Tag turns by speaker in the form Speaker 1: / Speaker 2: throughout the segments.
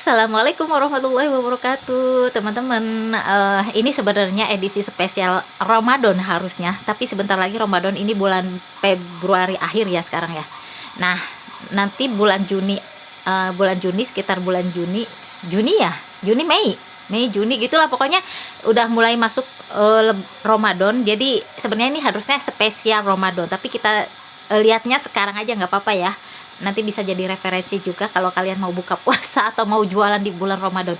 Speaker 1: Assalamualaikum warahmatullahi wabarakatuh, teman-teman. Ini sebenarnya edisi spesial Ramadan harusnya, tapi sebentar lagi Ramadan, ini bulan Februari akhir ya sekarang ya. Nah, nanti bulan Juni, sekitar bulan Juni ya, Mei Juni gitulah pokoknya udah mulai masuk Ramadan. Jadi sebenarnya ini harusnya spesial Ramadan, tapi kita lihatnya sekarang aja nggak apa-apa ya. Nanti bisa jadi referensi juga kalau kalian mau buka puasa atau mau jualan di bulan Ramadan.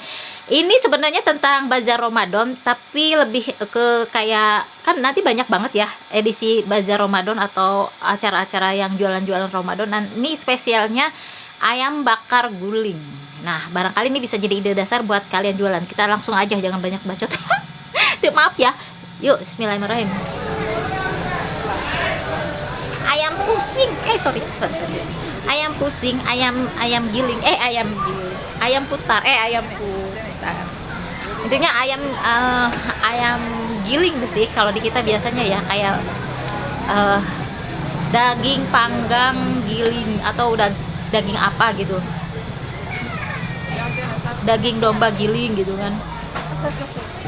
Speaker 1: Ini sebenarnya tentang bazar Ramadan, tapi lebih ke kayak, kan nanti banyak banget ya edisi bazar Ramadan atau acara-acara yang jualan-jualan Ramadan. Dan ini spesialnya ayam bakar guling. Nah, barangkali ini bisa jadi ide dasar buat kalian jualan. Kita langsung aja, jangan banyak bacot. Maaf ya. Yuk, bismillahirrahmanirrahim. Ayam pusing. Sorry. Ayam pusing, ayam giling, ayam putar. Intinya ayam giling sih kalau di kita biasanya ya, kayak daging panggang giling atau daging apa gitu. Daging domba giling gitu kan.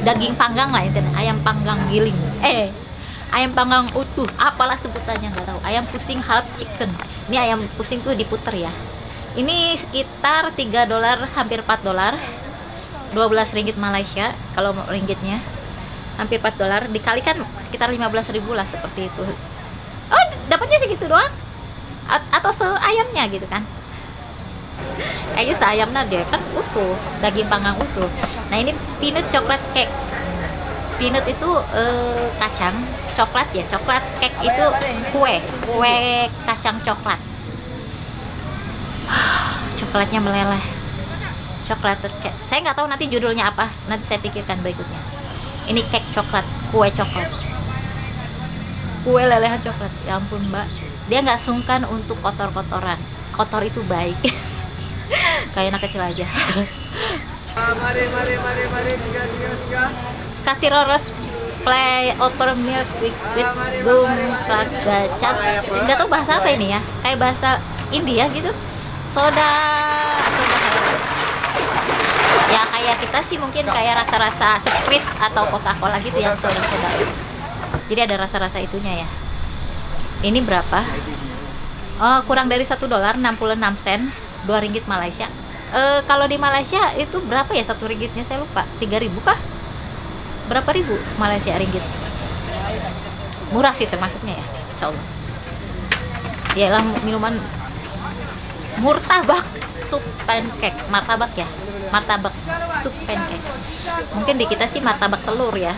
Speaker 1: Daging panggang lah intinya, ayam panggang giling. Ayam panggang utuh, apalah sebutannya nggak tahu. Ayam pusing halal chicken. Ini ayam pusing tuh diputer ya. Ini sekitar $3, hampir $4, 12 ringgit Malaysia kalau ringgitnya, hampir $4 dikalikan sekitar 15.000 lah, seperti itu. Oh, dapatnya segitu doang? Atau seayamnya gitu kan? Kayaknya seayamnya dia kan utuh, daging panggang utuh. Nah, ini peanut chocolate cake. Peanut itu kacang, coklat ya, coklat cake itu kue kacang coklat. Coklatnya meleleh, coklat cake. Saya nggak tahu nanti judulnya apa, nanti saya pikirkan berikutnya. Ini cake coklat, kue coklat, kue lelehan coklat. Ya ampun mbak, dia nggak sungkan untuk kotor-kotoran. Kotor itu baik. Kayak anak kecil aja. Mari. Katiroros play over milk with gum gacang. Nggak tahu bahasa apa ini ya, kayak bahasa India gitu. Soda ya, kayak kita sih mungkin kayak rasa-rasa Sprite atau Coca-Cola gitu yang soda. Jadi ada rasa-rasa itunya ya. Ini berapa? Oh, kurang dari $1, 66 sen, 2 ringgit Malaysia. Kalau di Malaysia itu berapa ya satu ringgitnya, saya lupa. 3.000 kah? Berapa ribu Malaysia ringgit? Murah sih termasuknya ya, insyaallah. Yalah, minuman murtabak stup pancake, martabak stup pancake. Mungkin di kita sih martabak telur ya.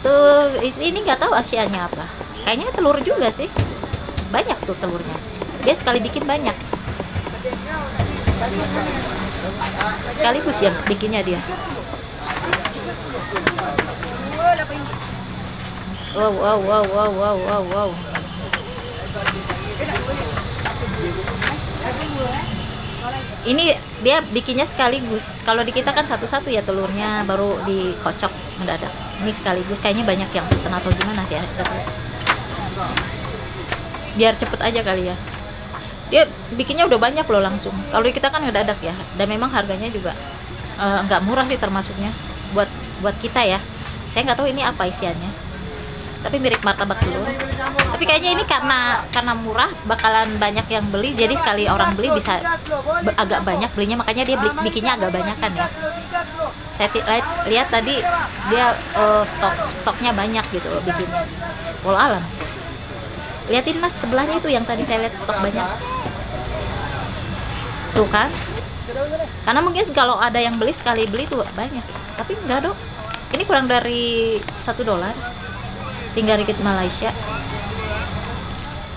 Speaker 1: Tuh ini nggak tahu Asianya apa. Kayaknya telur juga sih. Banyak tuh telurnya. Dia sekali bikin banyak. Sekaligus yang bikinnya dia. Wow. Ini dia bikinnya sekaligus. Kalau di kita kan satu-satu ya telurnya, baru dikocok mendadak. Ini sekaligus, kayaknya banyak yang pesen atau gimana sih ya. Biar cepet aja kali ya. Dia bikinnya udah banyak loh langsung. Kalau di kita kan ngedadak ya. Dan memang harganya juga nggak murah sih termasuknya buat kita ya. Saya nggak tahu ini apa isiannya, tapi mirip martabak telur. Tapi kayaknya ini karena murah bakalan banyak yang beli, jadi sekali orang beli bisa agak banyak belinya, makanya dia bikinnya agak banyakan ya. Saya lihat tadi dia stoknya banyak gitu loh bikinnya. Walau alam. Liatin mas sebelahnya itu yang tadi saya lihat stok banyak. Tuh kan? Karena mungkin kalau ada yang beli sekali beli tuh banyak, tapi enggak dong. Ini kurang dari $1, 3 ringgit Malaysia.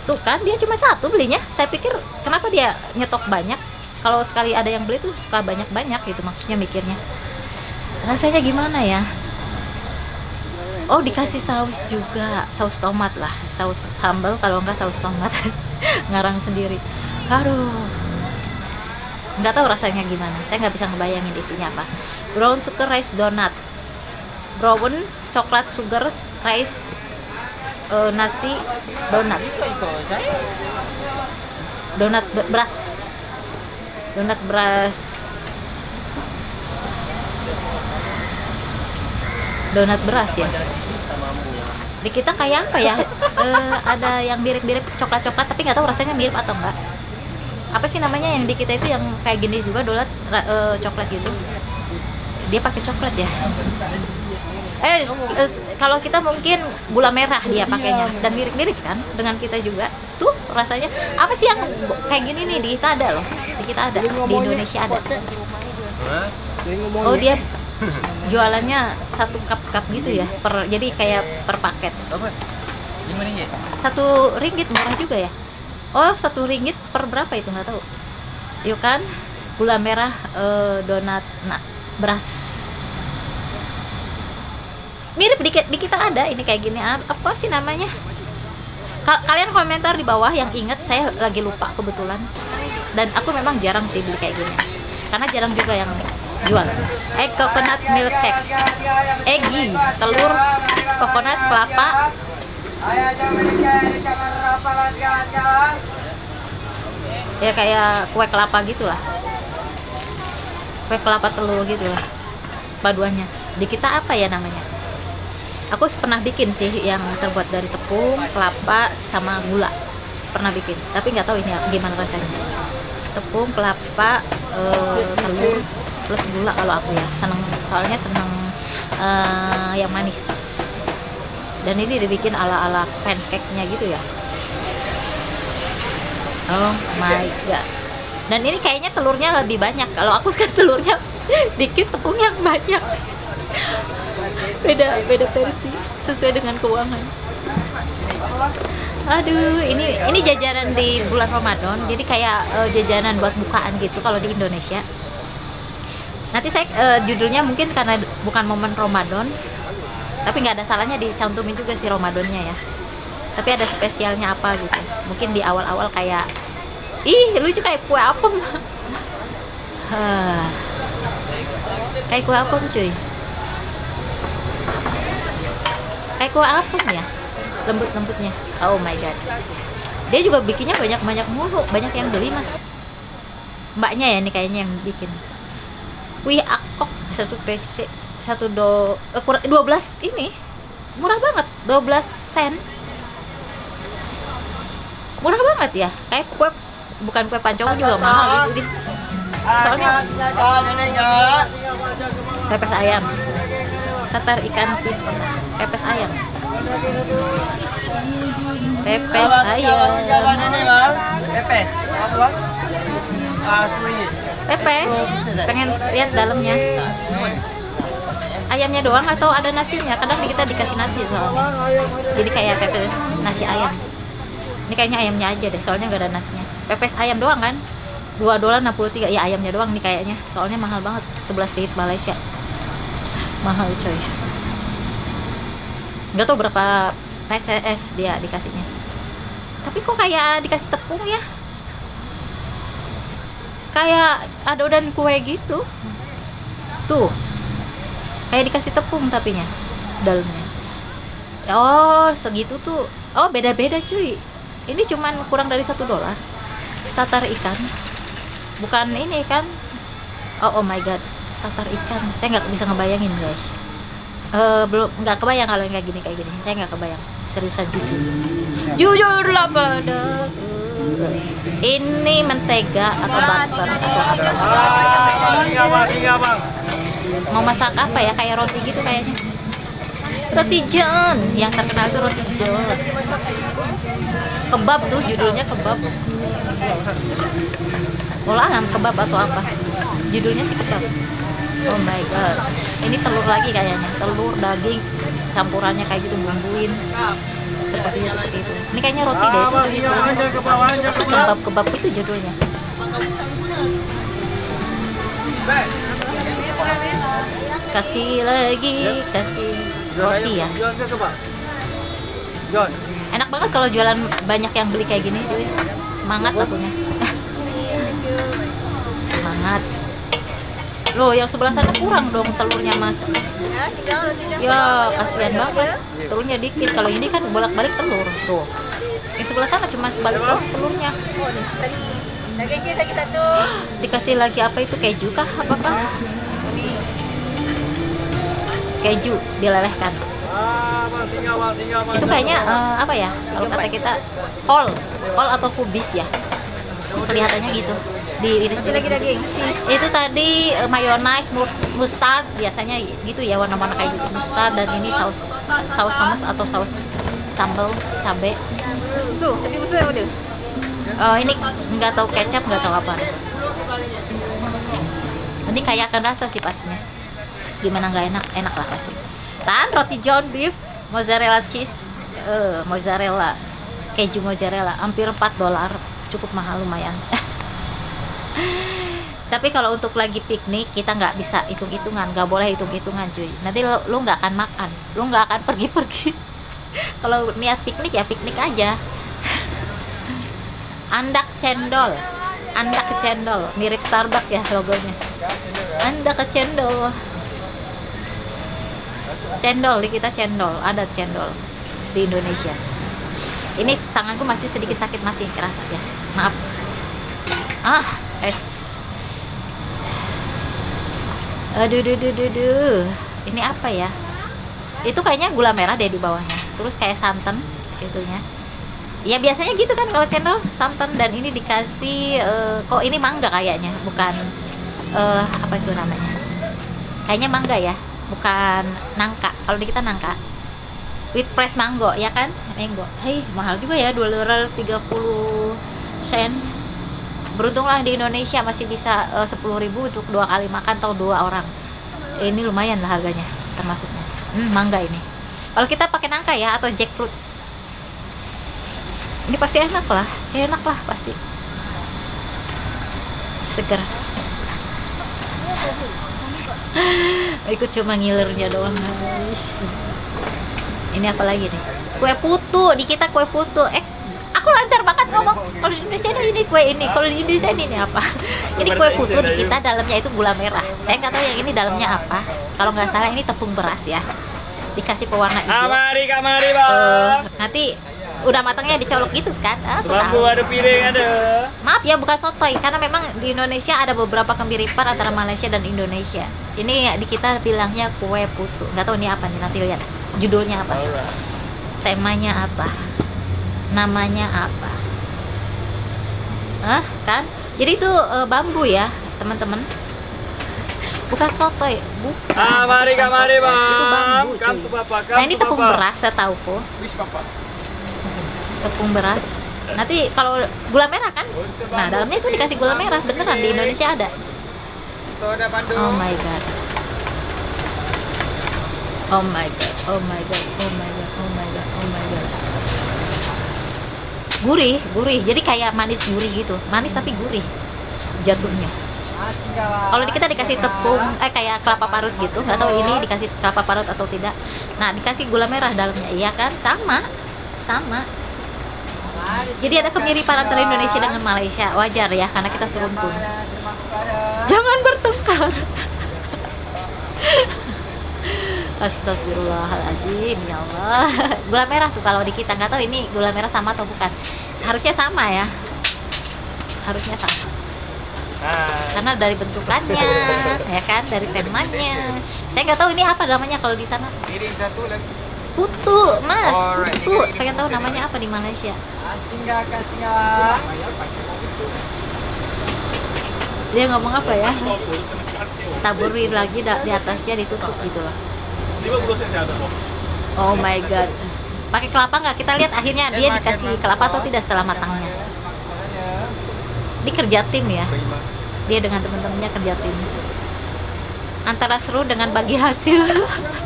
Speaker 1: Tuh kan, dia cuma satu belinya. Saya pikir kenapa dia nyetok banyak. Kalau sekali ada yang beli tuh suka banyak-banyak gitu, maksudnya mikirnya. Rasanya gimana ya? Oh, dikasih saus juga, saus tomat lah, saus sambal, kalau enggak saus tomat. Ngarang sendiri. Aduh, nggak tahu rasanya gimana. Saya nggak bisa ngebayangin isinya apa. Brown sugar rice donut, brown coklat sugar rice nasi donat beras. Donat beras. Donat beras ya. Di kita kayak apa ya? Ada yang mirip-mirip coklat-coklat tapi nggak tahu rasanya mirip atau enggak. Apa sih namanya yang di kita itu yang kayak gini juga donat coklat gitu. Dia pakai coklat ya. Kalau kita mungkin gula merah dia pakainya dan mirip-mirip kan dengan kita juga. Tuh rasanya apa sih yang kayak gini nih di kita ada loh. Di kita ada, di Indonesia ada. Oh dia jualannya satu cup gitu ya, jadi kayak per paket. Rp1 murah juga ya. Oh Rp1 per berapa itu nggak tahu. Yuk kan gula merah donat beras. Mirip di kita ada ini kayak gini. Apa sih namanya? Kalian komentar di bawah yang inget, saya lagi lupa kebetulan. Dan aku memang jarang sih beli kayak gini. Karena jarang juga yang jual. Coconut milk cake. Eggy, telur, coconut, kelapa. Ya kayak kue kelapa gitulah. Kue kelapa telur gitulah. Paduannya. Di kita apa ya namanya? Aku pernah bikin sih yang terbuat dari tepung, kelapa, sama gula. Pernah bikin, tapi nggak tahu ini gimana rasanya. Tepung, kelapa, telur, plus gula kalau aku ya. Soalnya seneng yang manis. Dan ini dibikin ala-ala pancake-nya gitu ya. Oh my god. Dan ini kayaknya telurnya lebih banyak. Kalau aku suka telurnya dikit, tepung yang banyak. Beda versi sesuai dengan keuangan. Aduh, ini jajanan di bulan Ramadan. Jadi kayak jajanan buat bukaan gitu kalau di Indonesia. Nanti saya judulnya mungkin karena bukan momen Ramadan, tapi nggak ada salahnya dicantumin juga sih Ramadannya ya. Tapi ada spesialnya apa gitu. Mungkin di awal-awal kayak lucu kayak kue apem. Kayak kue apem cuy. Kayak kue apem ya, lembut-lembutnya. Oh my god. Dia juga bikinnya banyak-banyak mulu, banyak yang beli mas. Mbaknya ya nih kayaknya yang bikin. Wih akok 1 PC 12 ini murah banget, 12 sen. Murah banget ya. Kayak kue, bukan kue pancong juga mahal gitu. Soalnya pepes ayam, satar ikan fish, pepes ayam, pepes ayam, pepes. Pengen lihat dalamnya, ayamnya doang atau ada nasinya? Kadang kita dikasih nasi soalnya, jadi kayak pepes nasi ayam. Ini kayaknya ayamnya aja deh, soalnya nggak ada nasinya. Pepes ayam doang kan, $2.63 ya, ayamnya doang nih kayaknya. Soalnya mahal banget, 11 ringgit Malaysia. Mahal coy. Nggak tahu berapa PCS dia dikasihnya. Tapi kok kayak dikasih tepung ya? Kayak adonan kue gitu. Tuh. Kayak dikasih tepung tapinya dalamnya. Oh, segitu tuh. Oh, beda-beda cuy. Ini cuman kurang dari $1. Satar ikan. Bukan ini kan. Oh my god, satar ikan. Saya nggak bisa ngebayangin guys. Belum, nggak kebayang kalau yang kayak gini. Saya nggak kebayang. Seriusan jujurlah padaku. Ini mentega atau butter atau apa? Mau masak apa ya? Kayak roti gitu kayaknya. Roti John, yang terkenal itu roti John. Kebab tuh judulnya, kebab. Olahan kebab atau apa? Judulnya sih kebab. Oh my god. Ini telur lagi kayaknya. Telur, daging, campurannya kayak gitu, bumbuin. Sepertinya seperti itu. Ini kayaknya roti deh itu. Kebab itu judulnya. Kasih lagi, kasih roti ya. Enak banget kalau jualan banyak yang beli kayak gini sih. Semangat akunya. Semangat. Loh, yang sebelah sana kurang dong telurnya mas. Ya kasihan banget, telurnya dikit. Kalau ini kan bolak-balik telur tuh. Yang sebelah sana cuma sebalik doang telurnya. Dikasih lagi apa itu, keju kah apa keju dilelehkan. Itu kayaknya apa ya kalau kata kita, kol atau kubis ya, kelihatannya gitu. Diiris lagi daging. Itu tadi mayonnaise, mustard, biasanya gitu ya, warna-warna kayak gitu, mustard. Dan ini saus tomat atau saus sambal cabe.
Speaker 2: Tapi usul yang udah.
Speaker 1: Ini nggak tahu kecap, nggak tahu apa. Ini kayak akan rasa sih pastinya. Gimana nggak enak lah pasti. Dan roti John beef, mozzarella cheese, mozzarella, keju mozzarella, hampir $4, cukup mahal lumayan. Tapi kalau untuk lagi piknik kita nggak bisa hitung-hitungan, nggak boleh hitung-hitungan cuy. Nanti lo nggak akan makan, lo nggak akan pergi-pergi. Kalau niat piknik ya piknik aja. Andak cendol, mirip Starbucks ya logonya. Andak cendol. Cendol di kita cendol, ada cendol di Indonesia. Ini tanganku masih sedikit sakit, masih kerasa ya. Maaf. Aduh. Ini apa ya? Itu kayaknya gula merah deh di bawahnya. Terus kayak santan gitunya. Ya biasanya gitu kan kalau cendol, santan. Dan ini dikasih kok ini mangga kayaknya, bukan apa itu namanya? Kayaknya mangga ya, bukan nangka. Kalau di kita nangka. With press mango ya kan? Mango. Hei, mahal juga ya, $2.30. Beruntunglah di Indonesia masih bisa 10.000 untuk 2 kali makan atau 2 orang. Ini lumayan lah harganya termasuknya. Mangga ini. Kalau kita pakai nangka ya atau jackfruit. Ini pasti enak lah pasti. Seger. Ikut cuma ngilernya doang guys. Ini apa lagi nih? Kue putu, di kita kue putu. Aku lancar banget ngomong. Kalau di Indonesia ini kue ini, kalau di Indonesia ini apa? Ini kue putu, di kita dalamnya itu gula merah. Saya nggak tahu yang ini dalamnya apa. Kalau nggak salah ini tepung beras ya. Dikasih pewarna hijau.
Speaker 3: Kamari bang.
Speaker 1: Nanti udah matangnya dicolok gitu kan? Aku tahu.
Speaker 3: Ada piring ada.
Speaker 1: Maaf ya, bukan sotoy, karena memang di Indonesia ada beberapa kemiripan antara Malaysia dan Indonesia. Ini di kita bilangnya kue putu. Nggak tahu ini apa nih, nanti lihat judulnya apa, temanya apa, namanya apa. Kan? Jadi itu bambu ya teman-teman, bukan sotoy, bukan.
Speaker 3: Kamari
Speaker 1: Itu bambu.
Speaker 3: Bapak.
Speaker 1: Nah ini tepung beras setauku. Tepung beras. Nanti kalau gula merah kan? Nah dalamnya itu dikasih gula merah beneran, di Indonesia ada. Oh my god. Gurih. Jadi kayak manis gurih gitu. Manis tapi gurih jatuhnya. Kalau di kita dikasih tepung kayak kelapa parut gitu, nggak tahu ini dikasih kelapa parut atau tidak. Nah dikasih gula merah dalamnya, iya kan? Sama. Jadi ada kemiripan antara Indonesia dengan Malaysia. Wajar ya, karena kita serumpun. Jangan bertengkar. Astagfirullahaladzim, ya Allah. Gula merah tuh kalau di kita, nggak tahu ini gula merah sama atau bukan. Harusnya sama ya. Harusnya sama. Karena dari bentukannya, ya kan, dari temanya. Saya nggak tahu ini apa namanya kalau di sana.
Speaker 2: Piring satu lagi.
Speaker 1: Putu, Mas. Putu. Pengen tahu namanya apa di Malaysia.
Speaker 2: Singgah.
Speaker 1: Dia ngomong apa ya? Taburin lagi di atasnya, ditutup gitu loh. Oh my god. Pakai kelapa nggak? Kita lihat akhirnya dia dikasih kelapa atau tidak setelah matangnya. Ini kerja tim ya. Dia dengan teman-temannya kerja tim. Antara seru dengan bagi hasil.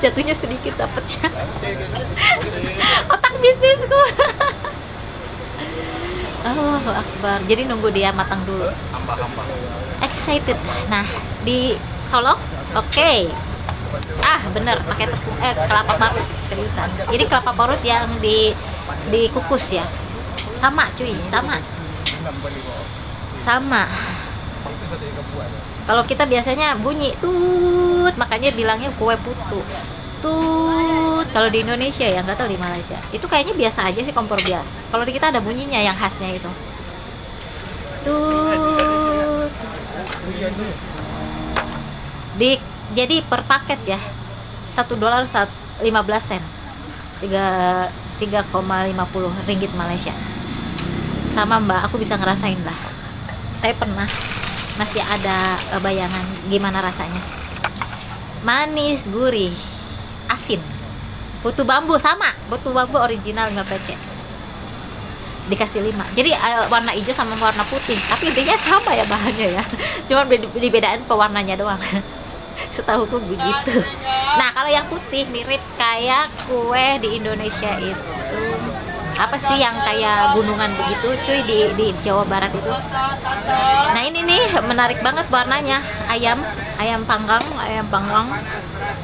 Speaker 1: Jatuhnya sedikit dapatnya. Otak bisnisku. Allahu Akbar. Jadi nunggu dia matang dulu. Excited. Nah, dicolok. Oke. Bener, pakai tepung kelapa parut, seriusan. Jadi kelapa parut yang dikukus ya. Sama cuy, sama. Kalau kita biasanya bunyi tut, makanya bilangnya kue putu. Tut. Kalau di Indonesia ya, nggak tahu di Malaysia. Itu kayaknya biasa aja sih, kompor biasa. Kalau di kita ada bunyinya yang khasnya itu. Tut. Jadi per paket ya $1 15 sen, 3,50 ringgit Malaysia. Sama mbak, aku bisa ngerasain lah. Saya pernah, masih ada bayangan gimana rasanya. Manis, gurih, asin. Putu bambu sama, putu bambu original 5 PC. Dikasih 5. Jadi warna hijau sama warna putih, tapi intinya sama ya bahannya ya. Cuma dibedain pewarnanya doang. Setahuku begitu. Nah, kalau yang putih mirip kayak kue di Indonesia itu apa sih yang kayak gunungan begitu cuy di Jawa Barat itu. Nah, ini nih menarik banget warnanya. Ayam panggang.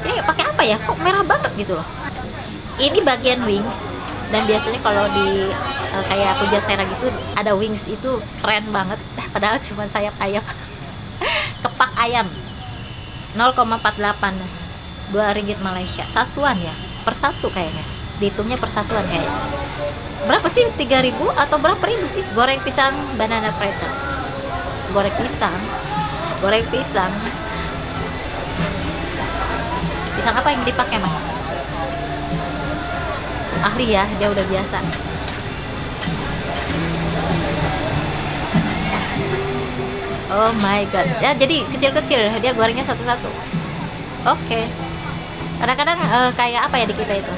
Speaker 1: Ini pakai apa ya? Kok merah banget gitu loh. Ini bagian wings, dan biasanya kalau di kayak Pujasera gitu ada wings itu keren banget. Padahal cuma sayap ayam. Kepak ayam 0,48 2 ringgit Malaysia. Satuan ya, per satu kayaknya. Dihitungnya per satuan kayaknya. Berapa sih? 3.000 atau berapa ribu sih? Goreng pisang banana fritters. Goreng pisang. Pisang apa yang dipakai, Mas? Ahli ya, dia udah biasa. Oh my god. Ya, jadi kecil-kecil dia gorengnya satu-satu. Oke. Kadang-kadang kayak apa ya di kita itu?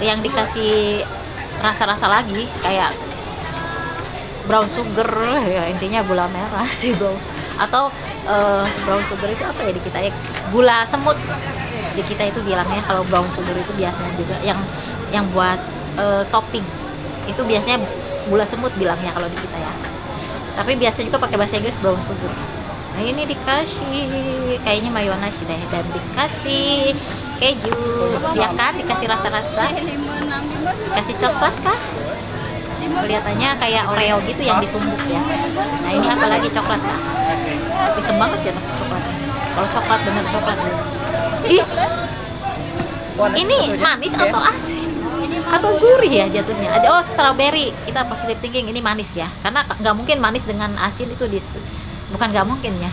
Speaker 1: Yang dikasih rasa-rasa lagi kayak brown sugar ya, intinya gula merah sih atau brown sugar itu apa ya di kita ya, gula semut di kita itu bilangnya. Kalau brown sugar itu biasanya juga yang buat topping itu biasanya gula semut bilangnya kalau di kita ya, tapi biasa juga pakai bahasa Inggris brown sugar. Nah, ini dikasih kayaknya mayones deh, dan dikasih keju ya kan, dikasih rasa-rasa, dikasih coklat kah, kelihatannya kayak Oreo gitu yang ditumbuk ya. Nah, ini apalagi coklat kah, hitam banget ya coklatnya. Kalau coklat bener coklat ya. Ih, ini manis atau asin atau gurih ya jatuhnya. Oh, strawberry. Kita positive thinking ini manis ya, karena nggak mungkin manis dengan asin itu bukan nggak mungkin ya.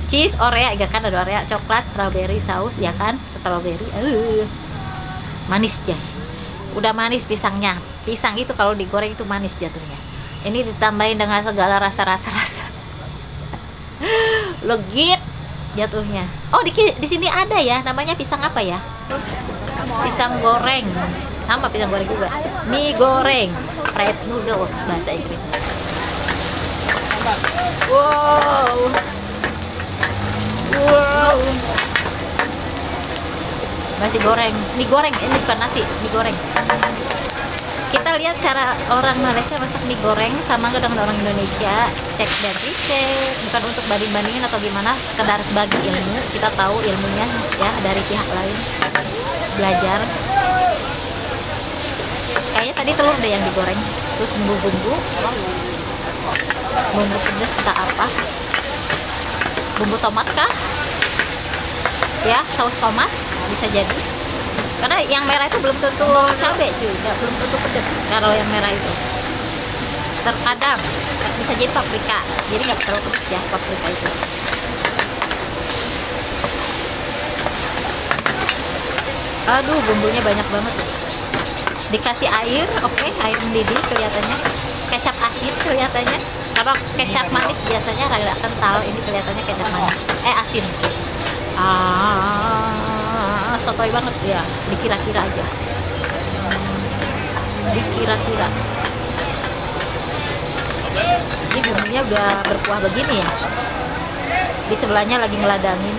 Speaker 1: Cheese, Oreo, ya kan ada Oreo, coklat, strawberry, saus ya kan, strawberry. Manis ya. Udah manis pisangnya. Pisang itu kalau digoreng itu manis jatuhnya. Ini ditambahin dengan segala rasa-rasa. Legit jatuhnya. Oh, di sini ada ya, namanya pisang apa ya? Pisang goreng. Sama pisang goreng juga. Mie goreng, fried noodles bahasa Inggrisnya. Wow. Nasi goreng, mie goreng, ini bukan nasi, mie goreng. Kita lihat cara orang Malaysia masak mie goreng sama dengan orang Indonesia. Cek dan dicek, bukan untuk banding-bandingin atau gimana, sekedar bagi ilmu. Kita tahu ilmunya ya dari pihak lain, belajar. Kayaknya tadi telur deh yang digoreng, terus bumbu pedas tak apa, bumbu tomat kah ya, saus tomat bisa jadi, karena yang merah itu belum tentu cabai juga, belum tentu pedas. Kalau yang merah itu terkadang bisa jadi paprika, jadi nggak terlalu pedas ya paprika itu. Aduh, bumbunya banyak banget. Dikasih air, oke, air mendidih kelihatannya. Kecap asin kelihatannya. Kalau kecap manis biasanya rada kental, ini kelihatannya kecap manis. Asin. Sotoy banget ya, dikira-kira aja. Dikira-kira. Ini bumbunya udah berkuah begini ya. Di sebelahnya lagi ngeladangin.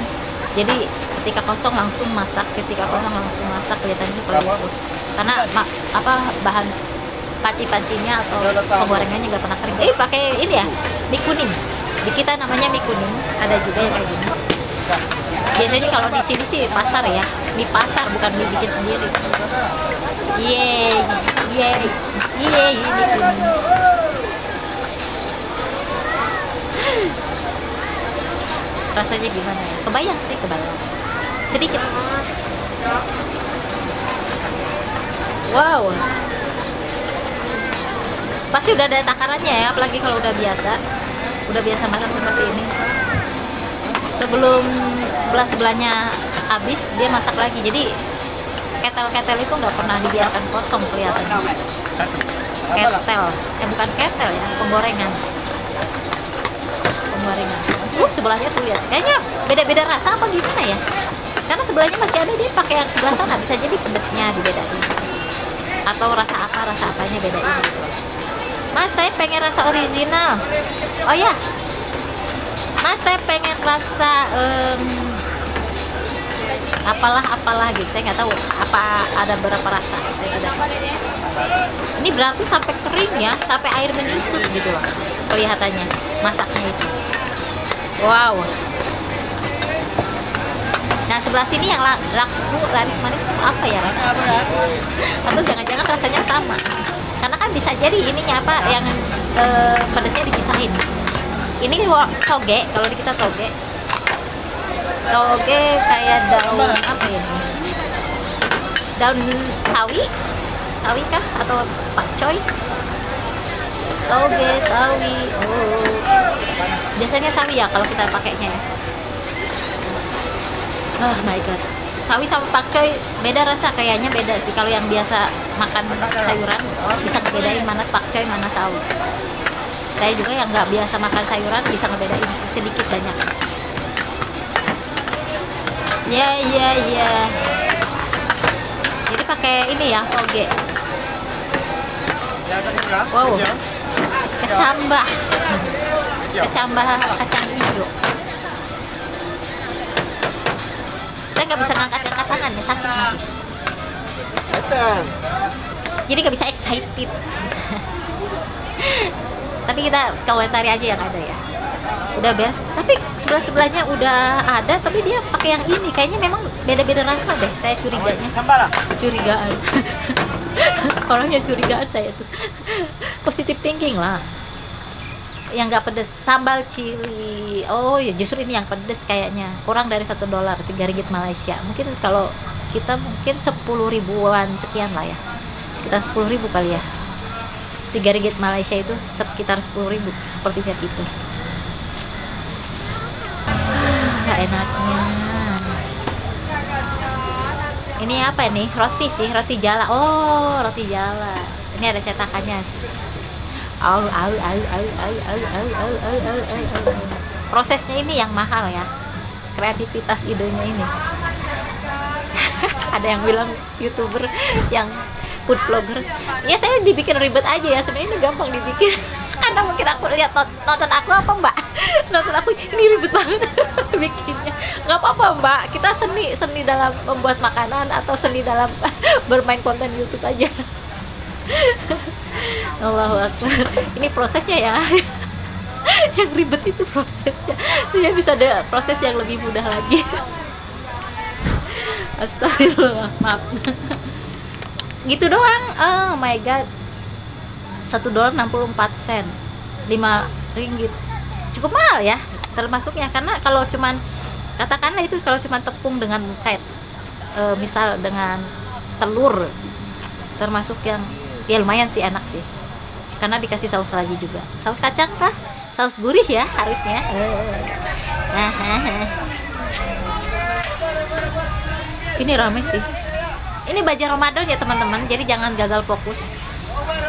Speaker 1: Jadi ketika kosong langsung masak, kelihatannya seperti itu. Karena bahan panci-pancinya atau penggorengannya nggak pernah kering. Pakai ini ya, mie kuning. Di kita namanya mie kuning. Ada juga yang kayak gini. Biasanya kalau di sini sih pasar ya, mie pasar bukan mie bikin sendiri. Yeay, mie kuning. Rasanya gimana ya? Kebayang. Sedikit. Wow. Pasti udah ada takarannya ya, apalagi kalau udah biasa. udah biasa masak seperti ini. Sebelum sebelahnya habis dia masak lagi, jadi ketel itu nggak pernah dibiarkan kosong kelihatannya. Ketel, bukan ketel ya, penggorengan. Sebelahnya tuh lihat, kayaknya beda-beda rasa apa gimana ya? Karena sebelahnya masih ada, dia pakai yang sebelah sana, bisa jadi pedesnya dibedain atau rasa apanya bedain gitu. Mas, saya pengen rasa original. Oh ya, Mas, saya pengen rasa apalah gitu. Saya nggak tahu apa ada berapa rasa. Saya tidak tahu. Ini berarti sampai kering ya, sampai air menyusut gitu loh kelihatannya masaknya itu. Wow. Nah, sebelah sini yang laku laris manis itu apa ya rasanya? Atau jangan-jangan rasanya sama? Karena kan bisa jadi ininya apa yang pedasnya dipisahin. Ini toge, kalau di kita toge kayak daun apa ya? Daun sawi kah atau pakcoy? Toge sawi. Oh, biasanya sawi ya kalau kita pakainya ya. Oh my god, sawi sama pakcoy beda rasa, kayaknya beda sih. Kalau yang biasa makan sayuran bisa ngebedain mana pakcoy mana sawi. Saya juga yang nggak biasa makan sayuran bisa ngebedain sedikit banyak. Ya. Jadi pakai ini ya, toge. Wow, kecambah kacang hijau. Saya nggak bisa ngangkat tangan ya, sakit masih. Jadi nggak bisa excited. Tapi kita komentari aja yang ada ya. Udah beres. Tapi sebelahnya udah ada, tapi dia pakai yang ini. Kayaknya memang beda-beda rasa deh. Saya curigaan. Orangnya curigaan saya tuh. Positive thinking lah. Yang nggak pedes, sambal cili. Oh ya, justru ini yang pedes kayaknya. Kurang dari $1, 3 ringgit Malaysia. Mungkin kalau kita mungkin 10 ribuan sekian lah ya, sekitar 10 ribu kali ya. 3 ringgit Malaysia itu sekitar 10 ribu, sepertinya itu. Enaknya. Ini apa ini? Roti sih, roti jala. Oh, roti jala. Ini ada cetakannya. Prosesnya ini yang mahal ya, kreativitas idenya ini. Ada yang bilang YouTuber yang food vlogger, ya saya dibikin ribet aja ya, sebenarnya ini gampang dibikin. Karena mungkin aku lihat nonton aku apa mbak, nonton aku ini ribet banget bikinnya. Nggak apa-apa mbak, kita seni dalam membuat makanan atau seni dalam bermain konten YouTube aja. Allahu Akbar. Ini prosesnya ya. Yang ribet itu prosesnya. Saya bisa ada proses yang lebih mudah lagi. Astagfirullah, maaf. Gitu doang. Oh my god. $1 64 sen, 5 ringgit. Cukup mahal ya termasuknya, karena kalau cuman katakanlah itu kalau cuman tepung dengan kayak misal dengan telur, termasuk yang ya lumayan sih, enak sih. Karena dikasih saus lagi juga. Saus kacang kah? Saus gurih ya harusnya. Ini rame sih. Ini baju Ramadan ya teman-teman. Jadi jangan gagal fokus.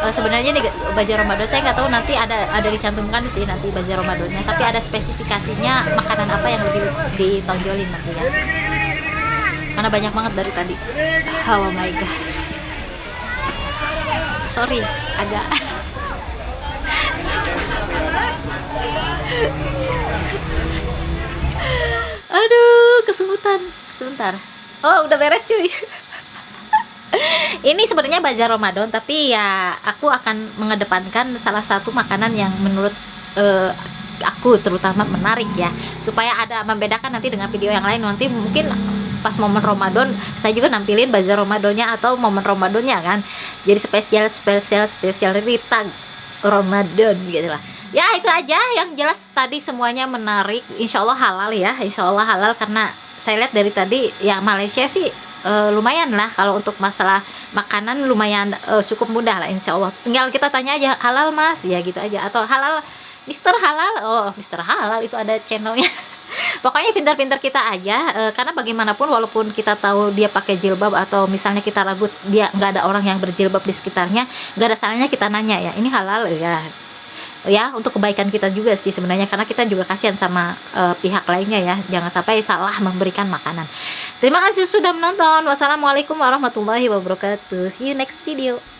Speaker 1: Sebenarnya nih baju Ramadan saya nggak tahu nanti ada dicantumkan sih nanti baju Ramadannya. Tapi ada spesifikasinya makanan apa yang lebih ditonjolin nanti ya. Karena banyak banget dari tadi. Oh my god. Sorry, agak aduh, kesemutan. Sebentar. Oh, udah beres cuy. Ini sebenarnya bazar Ramadan, tapi ya aku akan mengedepankan salah satu makanan yang menurut aku terutama menarik ya, supaya ada membedakan nanti dengan video yang lain. Nanti mungkin pas momen Ramadan saya juga nampilin bazar Ramadannya atau momen Ramadannya kan, jadi spesial Rita Ramadan gitu lah ya. Itu aja yang jelas tadi, semuanya menarik, insya Allah halal ya, insya Allah halal. Karena saya lihat dari tadi ya Malaysia sih lumayan lah kalau untuk masalah makanan, lumayan cukup mudah lah insya Allah. Tinggal kita tanya aja halal mas ya gitu aja, atau halal Mister Halal. Oh, Mister Halal itu ada channelnya. Pokoknya pintar-pintar kita aja, karena bagaimanapun walaupun kita tahu dia pakai jilbab atau misalnya kita ragu dia nggak ada orang yang berjilbab di sekitarnya, nggak ada salahnya kita nanya ya, ini halal ya, untuk kebaikan kita juga sih sebenarnya, karena kita juga kasihan sama pihak lainnya ya, jangan sampai salah memberikan makanan. Terima kasih sudah menonton. Wassalamualaikum warahmatullahi wabarakatuh. See you next video.